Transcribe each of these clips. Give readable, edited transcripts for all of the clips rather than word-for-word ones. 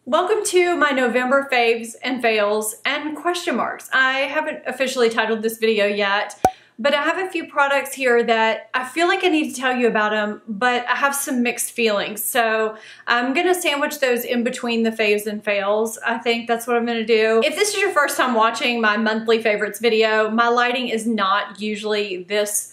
Welcome to my November faves and fails and question marks. I haven't officially titled this video yet, but I have a few products here that I feel like I need to tell you about them, but I have some mixed feelings. So I'm gonna sandwich those in between the faves and fails. I think that's what I'm gonna do. If this is your first time watching my monthly favorites video, my lighting is not usually this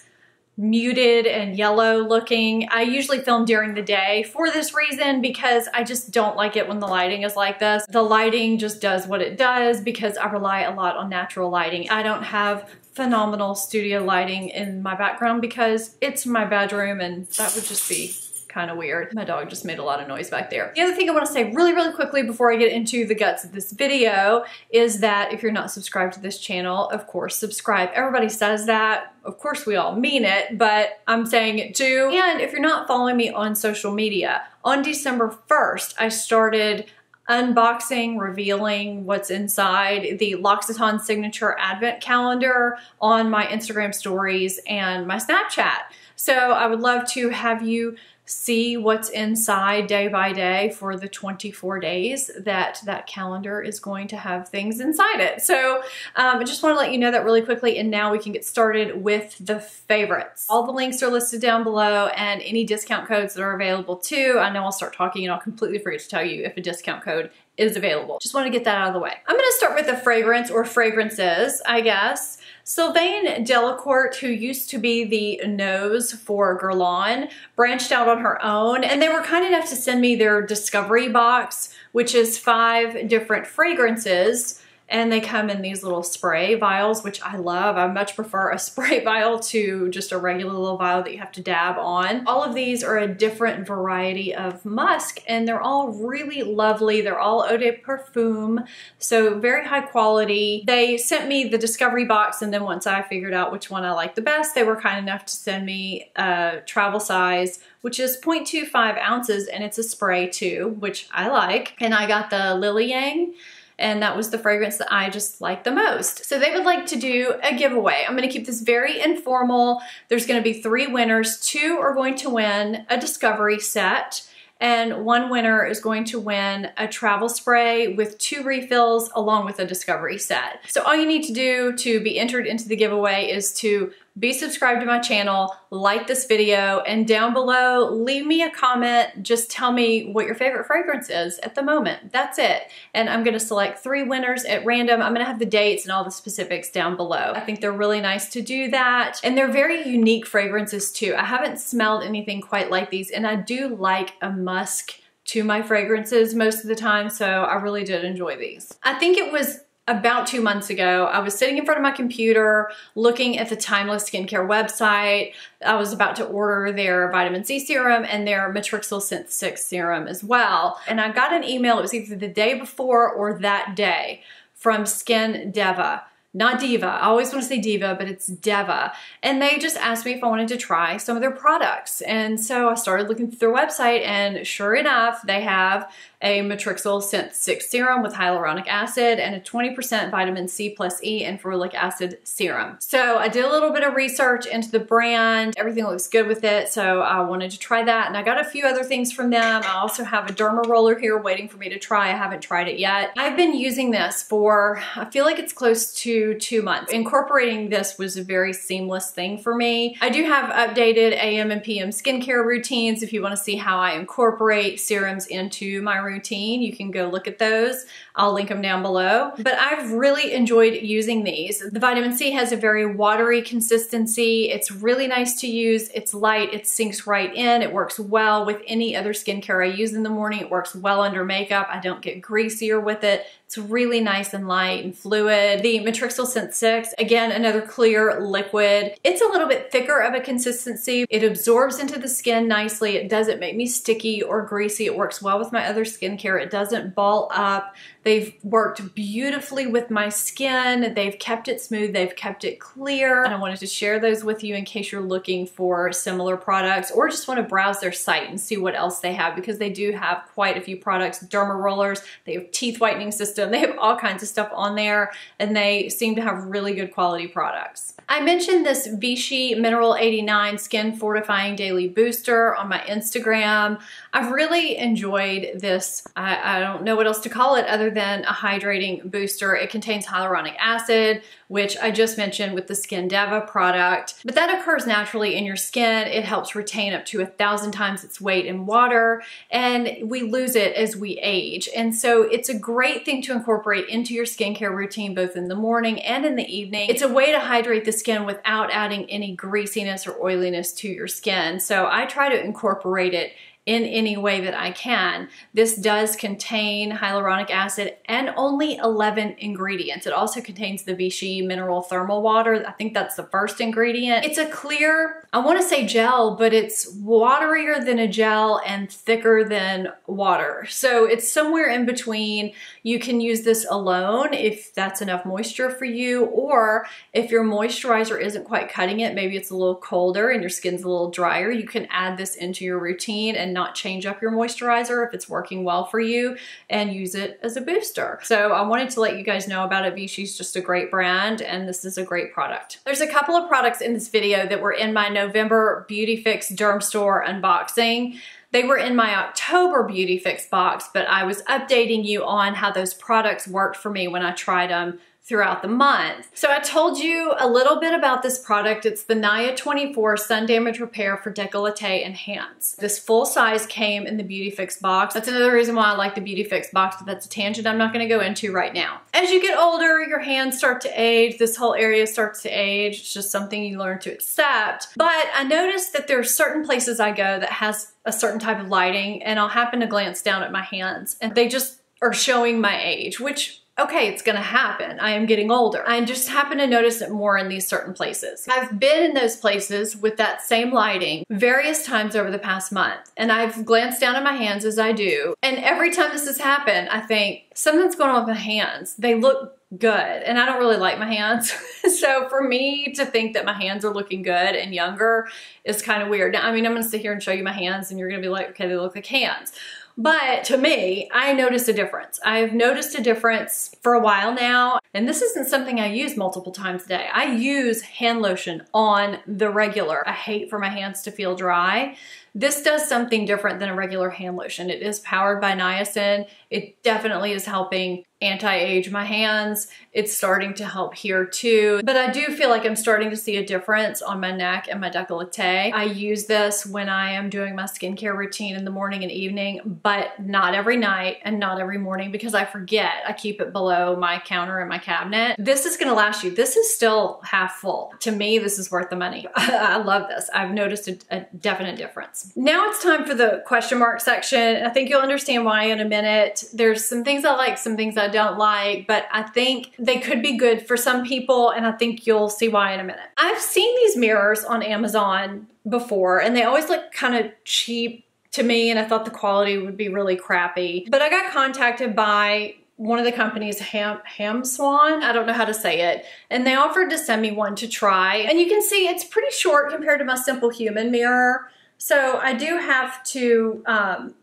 muted and yellow looking. I usually film during the day for this reason because I just don't like it when the lighting is like this. The lighting just does what it does because I rely a lot on natural lighting. I don't have phenomenal studio lighting in my background because it's my bedroom and that would just be kind of weird. My dog just made a lot of noise back there. The other thing I want to say really quickly before I get into the guts of this video is that if you're not subscribed to this channel, of course, subscribe. Everybody says that. Of course, we all mean it, but I'm saying it too. And if you're not following me on social media, on December 1st, I started unboxing, revealing what's inside the L'Occitane Signature Advent Calendar on my Instagram stories and my Snapchat. So I would love to have you see what's inside day by day for the 24 days that that calendar is going to have things inside it. So I just want to let you know that really quickly, and now we can get started with the favorites. All the links are listed down below and any discount codes that are available too. I know I'll start talking and I'll completely forget to tell you if a discount code is available. Just want to get that out of the way. I'm going to start with the fragrance or fragrances, I guess. Sylvain Delacourt, who used to be the nose for Guerlain, branched out on her own, and they were kind enough to send me their discovery box, which is 5 different fragrances. And they come in these little spray vials, which I love. I much prefer a spray vial to just a regular little vial that you have to dab on. All of these are a different variety of musk, and they're all really lovely. They're all eau de parfum, so very high quality. They sent me the discovery box, and then once I figured out which one I liked the best, they were kind enough to send me a travel size, which is 0.25 ounces, and it's a spray too, which I like. And I got the Lily Yang, and that was the fragrance that I just like the most. So they would like to do a giveaway. I'm gonna keep this very informal. There's gonna be 3 winners. 2 are going to win a discovery set, and 1 winner is going to win a travel spray with 2 refills along with a discovery set. So all you need to do to be entered into the giveaway is to be subscribed to my channel, like this video, and down below, leave me a comment. Just tell me what your favorite fragrance is at the moment. That's it. And I'm gonna select 3 winners at random. I'm gonna have the dates and all the specifics down below. I think they're really nice to do that. And they're very unique fragrances too. I haven't smelled anything quite like these, and I do like a musk to my fragrances most of the time, so I really did enjoy these. I think it was about 2 months ago, I was sitting in front of my computer looking at the Timeless Skincare website. I was about to order their vitamin C serum and their Matrixyl Synth 6 serum as well. And I got an email, it was either the day before or that day, from Skin Deva. Not Diva. I always want to say Diva, but it's Deva. And they just asked me if I wanted to try some of their products. And so I started looking through their website, and sure enough, they have a Matrixyl Synth 6 serum with hyaluronic acid and a 20% vitamin C plus E and ferulic acid serum. So I did a little bit of research into the brand. Everything looks good with it, so I wanted to try that. And I got a few other things from them. I also have a derma roller here waiting for me to try. I haven't tried it yet. I've been using this for, I feel like it's close to 2 months. Incorporating this was a very seamless thing for me. I do have updated AM and PM skincare routines. If you want to see how I incorporate serums into my routine, you can go look at those. I'll link them down below. But I've really enjoyed using these. The vitamin C has a very watery consistency. It's really nice to use. It's light. It sinks right in. It works well with any other skincare I use in the morning. It works well under makeup. I don't get greasier with it. It's really nice and light and fluid. The Matrixyl Synth 6, again, another clear liquid. It's a little bit thicker of a consistency. It absorbs into the skin nicely. It doesn't make me sticky or greasy. It works well with my other skincare. It doesn't ball up. They've worked beautifully with my skin. They've kept it smooth. They've kept it clear. And I wanted to share those with you in case you're looking for similar products or just want to browse their site and see what else they have, because they do have quite a few products. Derma rollers. They have teeth whitening systems. system. They have all kinds of stuff on there, and they seem to have really good quality products. I mentioned this Vichy Mineral 89 Skin Fortifying Daily Booster on my Instagram. I've really enjoyed this. I don't know what else to call it other than a hydrating booster. It contains hyaluronic acid, which I just mentioned with the Skin Deva product, but that occurs naturally in your skin. It helps retain up to 1,000 times its weight in water, and we lose it as we age. And so it's a great thing to incorporate into your skincare routine, both in the morning and in the evening. It's a way to hydrate the skin without adding any greasiness or oiliness to your skin. So I try to incorporate it in any way that I can. This does contain hyaluronic acid and only 11 ingredients. It also contains the Vichy Mineral Thermal Water. I think that's the first ingredient. It's a clear, I want to say gel, but it's waterier than a gel and thicker than water. So it's somewhere in between. You can use this alone if that's enough moisture for you, or if your moisturizer isn't quite cutting it, maybe it's a little colder and your skin's a little drier, you can add this into your routine and not change up your moisturizer if it's working well for you, and use it as a booster. So I wanted to let you guys know about it. Vichy's just a great brand, and this is a great product. There's a couple of products in this video that were in my November Beauty Fix Derm Store unboxing. They were in my October Beauty Fix box, but I was updating you on how those products worked for me when I tried them throughout the month. So I told you a little bit about this product. It's the Naya 24 Sun Damage Repair for Décolleté and Hands. This full size came in the Beauty Fix box. That's another reason why I like the Beauty Fix box, but that's a tangent I'm not gonna go into right now. As you get older, your hands start to age. This whole area starts to age. It's just something you learn to accept. But I noticed that there are certain places I go that has a certain type of lighting, and I'll happen to glance down at my hands, and they just are showing my age, which, okay, it's gonna happen. I am getting older. I just happen to notice it more in these certain places. I've been in those places with that same lighting various times over the past month, and I've glanced down at my hands as I do, and every time this has happened, I think, something's going on with my hands. They look good, and I don't really like my hands. So for me to think that my hands are looking good and younger is kind of weird. Now, I mean, I'm gonna sit here and show you my hands, and you're gonna be like, okay, they look like hands. But to me, I noticed a difference. I've noticed a difference for a while now, and this isn't something I use multiple times a day. I use hand lotion on the regular. I hate for my hands to feel dry. This does something different than a regular hand lotion. It is powered by niacin. It definitely is helping anti-age my hands. It's starting to help here too. But I do feel like I'm starting to see a difference on my neck and my décolleté. I use this when I am doing my skincare routine in the morning and evening, but not every night and not every morning because I forget. I keep it below my counter in my cabinet. This is gonna last you. This is still half full. To me, this is worth the money. I love this. I've noticed a definite difference. Now it's time for the question mark section. I think you'll understand why in a minute. There's some things I like, some things I don't like, but I think they could be good for some people, and I think you'll see why in a minute. I've seen these mirrors on Amazon before, and they always look kind of cheap to me, and I thought the quality would be really crappy. But I got contacted by one of the companies, Hamswan, I don't know how to say it, and they offered to send me one to try. And you can see it's pretty short compared to my Simple Human mirror. So I do have to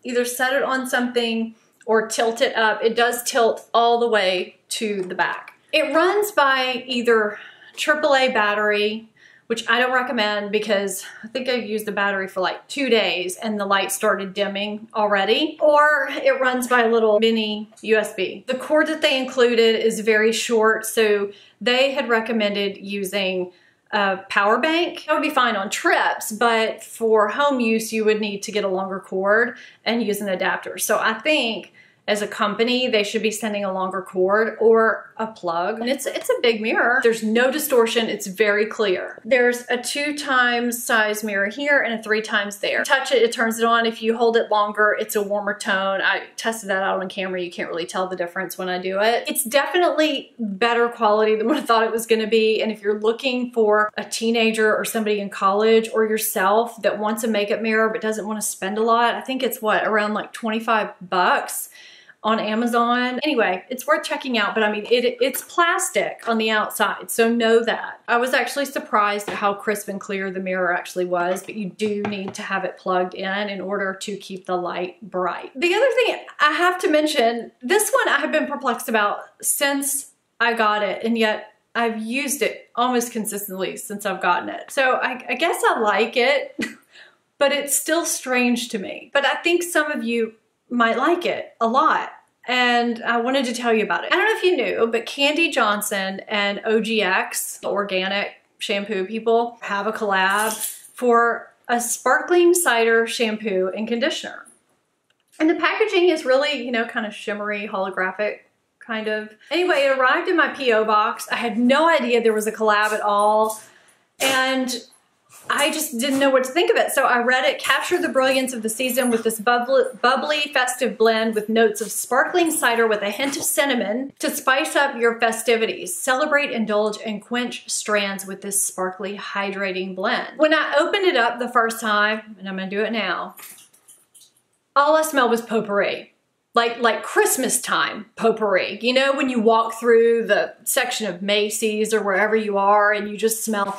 either set it on something or tilt it up. It does tilt all the way to the back. It runs by either AAA battery, which I don't recommend because I think I've used the battery for like 2 days and the light started dimming already, or it runs by a little mini USB. The cord that they included is very short, so they had recommended using a power bank. That would be fine on trips, but for home use, you would need to get a longer cord and use an adapter. So I think as a company, they should be sending a longer cord or a plug. And it's a big mirror. There's no distortion. It's very clear. There's a 2 times size mirror here and a 3 times there. Touch it, it turns it on. If you hold it longer, it's a warmer tone. I tested that out on camera. You can't really tell the difference when I do it. It's definitely better quality than what I thought it was gonna be. And if you're looking for a teenager or somebody in college or yourself that wants a makeup mirror but doesn't want to spend a lot, I think it's what, around like 25 bucks. on Amazon. Anyway, it's worth checking out, but I mean, it's plastic on the outside, so know that. I was actually surprised at how crisp and clear the mirror actually was, but you do need to have it plugged in order to keep the light bright. The other thing I have to mention, this one I have been perplexed about since I got it, and yet I've used it almost consistently since I've gotten it. So I guess I like it, but it's still strange to me. But I think some of you might like it a lot, and I wanted to tell you about it. I don't know if you knew, but Candy Johnson and OGX, the organic shampoo people, have a collab for a sparkling cider shampoo and conditioner. And the packaging is really, you know, kind of shimmery, holographic, kind of. Anyway, it arrived in my P.O. box. I had no idea there was a collab at all, and I just didn't know what to think of it. So I read it, captured the brilliance of the season with this bubbly, festive blend with notes of sparkling cider with a hint of cinnamon to spice up your festivities. Celebrate, indulge, and quench strands with this sparkly, hydrating blend. When I opened it up the first time, and I'm gonna do it now, all I smelled was potpourri. Like Christmas time potpourri. You know, when you walk through the section of Macy's or wherever you are and you just smell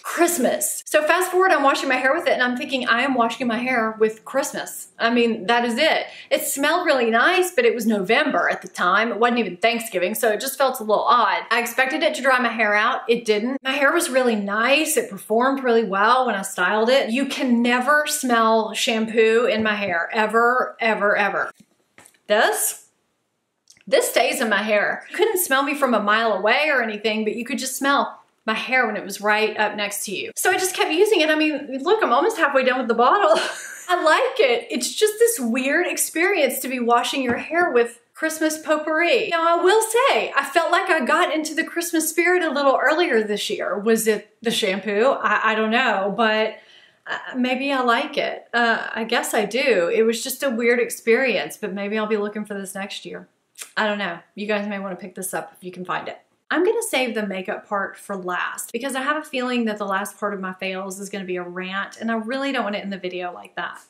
Christmas. So fast forward, I'm washing my hair with it and I'm thinking I am washing my hair with Christmas. I mean, that is it. It smelled really nice, but it was November at the time. It wasn't even Thanksgiving, so it just felt a little odd. I expected it to dry my hair out. It didn't. My hair was really nice. It performed really well when I styled it. You can never smell shampoo in my hair, ever, ever, ever. This stays in my hair. You couldn't smell me from a mile away or anything, but you could just smell my hair when it was right up next to you. So I just kept using it. I mean, look, I'm almost halfway done with the bottle. I like it. It's just this weird experience to be washing your hair with Christmas potpourri. Now, I will say, I felt like I got into the Christmas spirit a little earlier this year. Was it the shampoo? I don't know, but maybe I like it. I guess I do. It was just a weird experience, but maybe I'll be looking for this next year. I don't know. You guys may want to pick this up if you can find it. I'm going to save the makeup part for last because I have a feeling that the last part of my fails is going to be a rant, and I really don't want to end the video like that.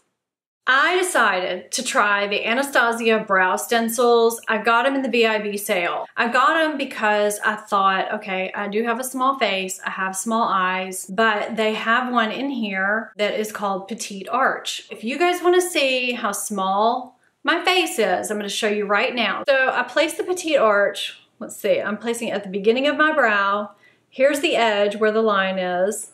I decided to try the Anastasio brow stencils. I got them in the VIB sale. I got them because I thought, okay, I do have a small face, I have small eyes, but they have one in here that is called Petite Arch. If you guys want to see how small my face is, I'm going to show you right now. So I placed the Petite Arch. Let's see, I'm placing it at the beginning of my brow. Here's the edge where the line is,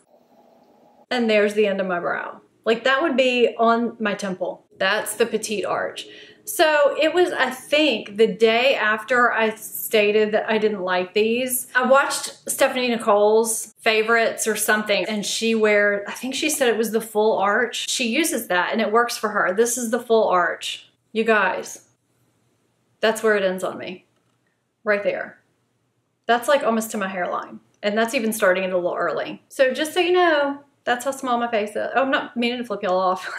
and there's the end of my brow. Like that would be on my temple. That's the Petite Arch. So it was, I think, the day after I stated that I didn't like these, I watched Stephanie Nicole's favorites or something, and she wears, I think she said it was the full arch. She uses that and it works for her. This is the full arch. You guys, that's where it ends on me. Right there. That's like almost to my hairline. And that's even starting it a little early. So just so you know, that's how small my face is. Oh, I'm not meaning to flip y'all off.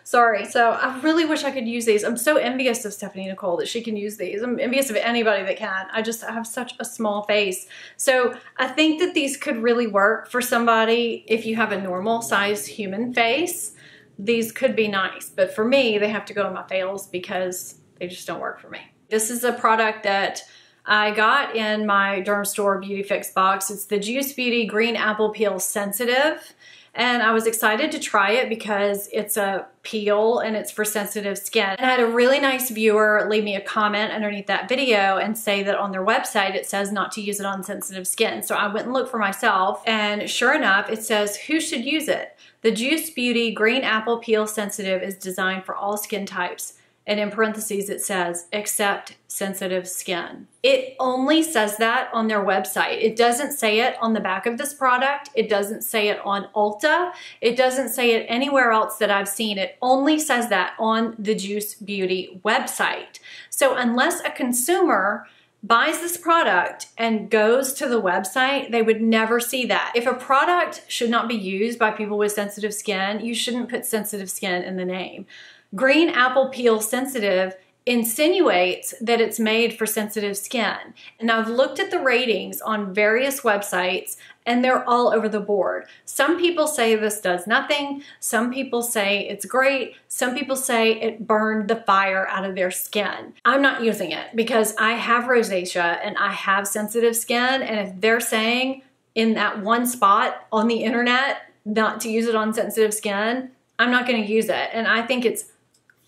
Sorry. So I really wish I could use these. I'm so envious of Stephanie Nicole that she can use these. I'm envious of anybody that can. I have such a small face. So I think that these could really work for somebody if you have a normal size human face. These could be nice. But for me, they have to go in my fails because they just don't work for me. This is a product that I got in my Derm Store Beauty Fix box. It's the Juice Beauty Green Apple Peel Sensitive. And I was excited to try it because it's a peel and it's for sensitive skin. And I had a really nice viewer leave me a comment underneath that video and say that on their website it says not to use it on sensitive skin. So I went and looked for myself, and sure enough, it says who should use it. The Juice Beauty Green Apple Peel Sensitive is designed for all skin types. And in parentheses, it says, except sensitive skin. It only says that on their website. It doesn't say it on the back of this product. It doesn't say it on Ulta. It doesn't say it anywhere else that I've seen. It only says that on the Juice Beauty website. So unless a consumer buys this product and goes to the website, they would never see that. If a product should not be used by people with sensitive skin, you shouldn't put sensitive skin in the name. Green Apple Peel Sensitive insinuates that it's made for sensitive skin. And I've looked at the ratings on various websites, and they're all over the board. Some people say this does nothing. Some people say it's great. Some people say it burned the fire out of their skin. I'm not using it because I have rosacea and I have sensitive skin, and if they're saying in that one spot on the internet not to use it on sensitive skin, I'm not going to use it. And I think it's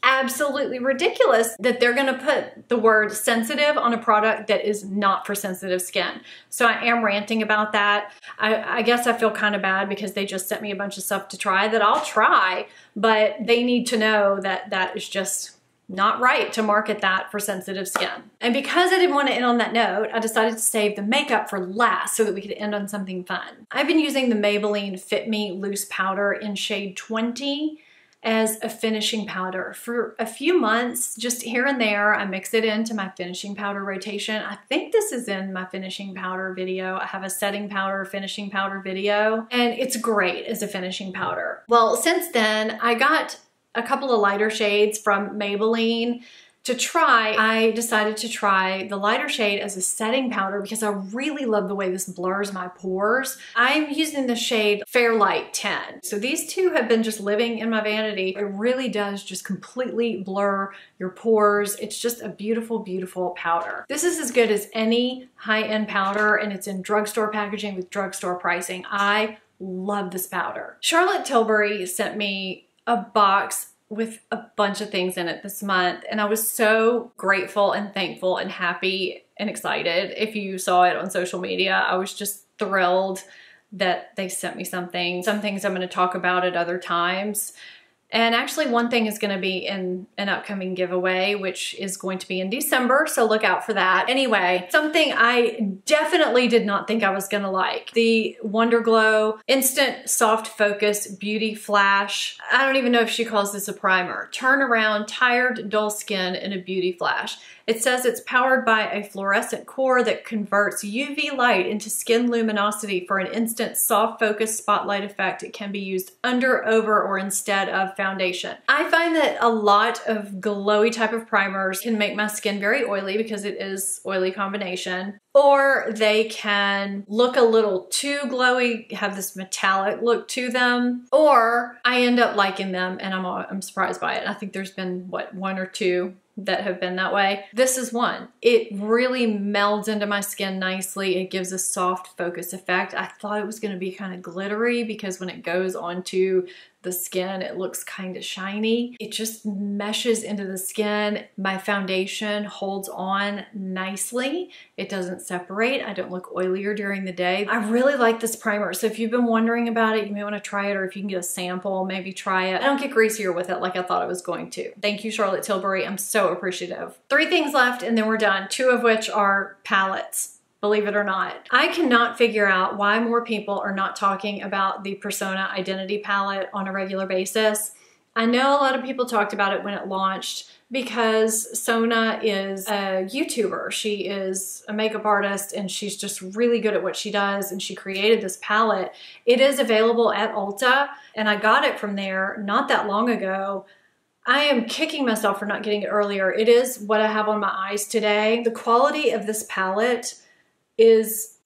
absolutely ridiculous that they're going to put the word sensitive on a product that is not for sensitive skin. So I am ranting about that. I guess I feel kind of bad because they just sent me a bunch of stuff to try that I'll try, but they need to know that that is just not right to market that for sensitive skin. And because I didn't want to end on that note, I decided to save the makeup for last so that we could end on something fun. I've been using the Maybelline Fit Me Loose Powder in shade 20 as a finishing powder for a few months, just here and there. I mix it into my finishing powder rotation. I think this is in my finishing powder video. I have a setting powder, finishing powder video, and it's great as a finishing powder. Well, since then, I got a couple of lighter shades from Maybelline to try. I decided to try the lighter shade as a setting powder because I really love the way this blurs my pores. I'm using the shade Fairlight 10. So these two have been just living in my vanity. It really does just completely blur your pores. It's just a beautiful, beautiful powder. This is as good as any high-end powder, and it's in drugstore packaging with drugstore pricing. I love this powder. Charlotte Tilbury sent me a box with a bunch of things in it this month, and I was so grateful and thankful and happy and excited. If you saw it on social media, I was just thrilled that they sent me something. Some things I'm going to talk about at other times. And actually one thing is going to be in an upcoming giveaway, which is going to be in December, so look out for that. Anyway, something I definitely did not think I was going to like. The Wonder Glow Instant Soft Focus Beauty Flash. I don't even know if she calls this a primer. Turn around tired, dull skin in a beauty flash. It says it's powered by a fluorescent core that converts UV light into skin luminosity for an instant soft focus spotlight effect. It can be used under, over, or instead of foundation. I find that a lot of glowy type of primers can make my skin very oily because it is oily combination, or they can look a little too glowy, have this metallic look to them, or I end up liking them and I'm surprised by it. I think there's been, what, one or two that have been that way. This is one. It really melds into my skin nicely. It gives a soft focus effect. I thought it was going to be kind of glittery because when it goes onto the skin, it looks kind of shiny. It just meshes into the skin. My foundation holds on nicely. It doesn't separate. I don't look oilier during the day. I really like this primer. So if you've been wondering about it, you may want to try it, or if you can get a sample, maybe try it. I don't get greasier with it like I thought I was going to. Thank you, Charlotte Tilbury. I'm so appreciative. 3 things left and then we're done. 2 of which are palettes. Believe it or not. I cannot figure out why more people are not talking about the Persona Identity palette on a regular basis. I know a lot of people talked about it when it launched because Sona is a YouTuber. She is a makeup artist and she's just really good at what she does, and she created this palette. It is available at Ulta and I got it from there not that long ago. I am kicking myself for not getting it earlier. It is what I have on my eyes today. The quality of this palette is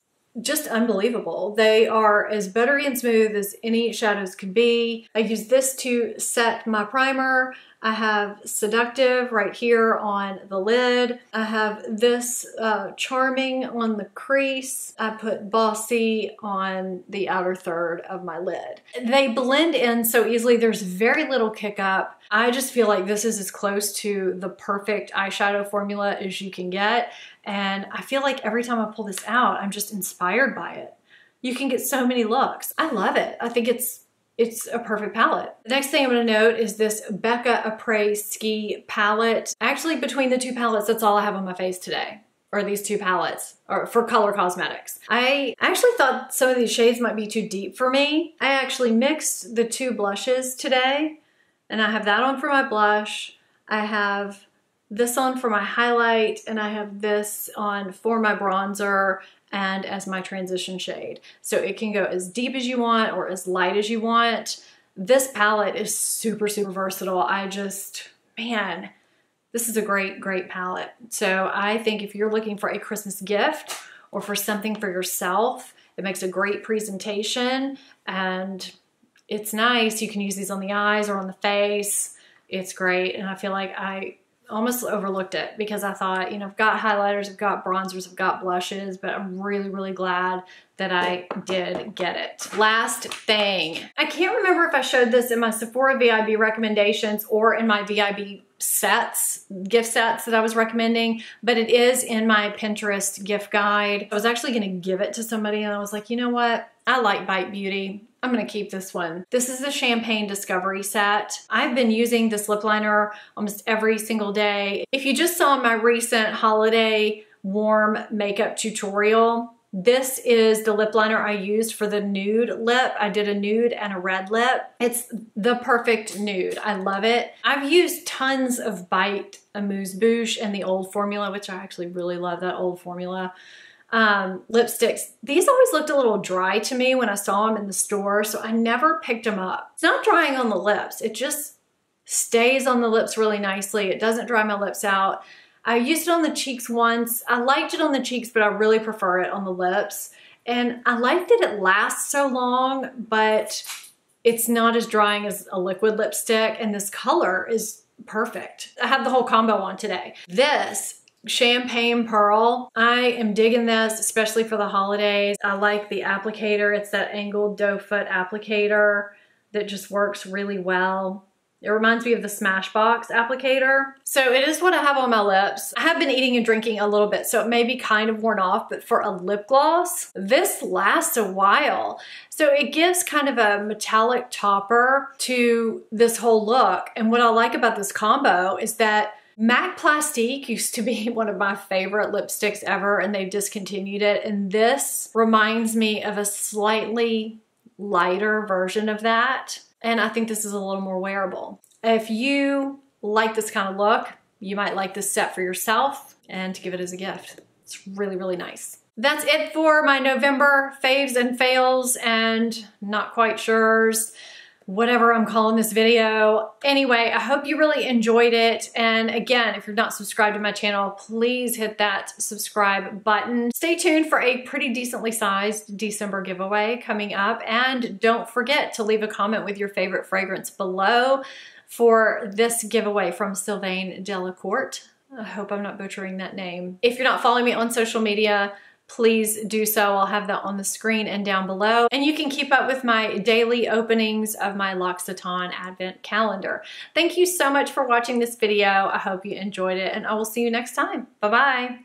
just unbelievable. They are as buttery and smooth as any shadows could be. I use this to set my primer. I have Seductive right here on the lid. I have this Charming on the crease. I put Bossy on the outer third of my lid. They blend in so easily. There's very little kick up. I just feel like this is as close to the perfect eyeshadow formula as you can get. And I feel like every time I pull this out, I'm just inspired by it. You can get so many looks. I love it. I think it's a perfect palette. The next thing I'm going to note is this Becca Apres Ski palette. Actually, between the 2 palettes, that's all I have on my face today. Or these 2 palettes, or for color cosmetics. I actually thought some of these shades might be too deep for me. I actually mixed the 2 blushes today, and I have that on for my blush. I have this on for my highlight, and I have this on for my bronzer and as my transition shade. So it can go as deep as you want or as light as you want. This palette is super, super versatile. Man, this is a great, great palette. So I think if you're looking for a Christmas gift or for something for yourself It makes a great presentation and it's nice. You can use these on the eyes or on the face. It's great. And I feel like I almost overlooked it because I thought, you know, I've got highlighters, I've got bronzers, I've got blushes, but I'm really, really glad that I did get it. Last thing. I can't remember if I showed this in my Sephora VIB recommendations or in my VIB sets, gift sets that I was recommending, but it is in my Pinterest gift guide. I was actually gonna give it to somebody and I was like, you know what? I like Bite Beauty. I'm gonna keep this one. This is the Champagne Discovery set. I've been using this lip liner almost every single day. If you just saw my recent holiday warm makeup tutorial, this is the lip liner I used for the nude lip. I did a nude and a red lip. It's the perfect nude. I love it. I've used tons of Bite Amuse Bouche and the old formula, which I actually really love that old formula. Lipsticks. These always looked a little dry to me when I saw them in the store, so I never picked them up. It's not drying on the lips. It just stays on the lips really nicely. It doesn't dry my lips out. I used it on the cheeks once. I liked it on the cheeks, but I really prefer it on the lips. And I like that it lasts so long, but it's not as drying as a liquid lipstick, and this color is perfect. I have the whole combo on today. This Champagne Pearl. I am digging this, especially for the holidays. I like the applicator. It's that angled doe foot applicator that just works really well. It reminds me of the Smashbox applicator. So it is what I have on my lips. I have been eating and drinking a little bit, so it may be kind of worn off, but for a lip gloss, this lasts a while. So it gives kind of a metallic topper to this whole look. And what I like about this combo is that MAC Plastique used to be one of my favorite lipsticks ever, and they've discontinued it. And this reminds me of a slightly lighter version of that. And I think this is a little more wearable. If you like this kind of look, you might like this set for yourself and to give it as a gift. It's really, really nice. That's it for my November faves and fails and not quite sures, whatever I'm calling this video. Anyway, I hope you really enjoyed it. And again, if you're not subscribed to my channel, please hit that subscribe button. Stay tuned for a pretty decently sized December giveaway coming up. And don't forget to leave a comment with your favorite fragrance below for this giveaway from Sylvain Delacourt. I hope I'm not butchering that name. If you're not following me on social media, please do so. I'll have that on the screen and down below. And you can keep up with my daily openings of my L'Occitane Advent Calendar. Thank you so much for watching this video. I hope you enjoyed it, and I will see you next time. Bye-bye.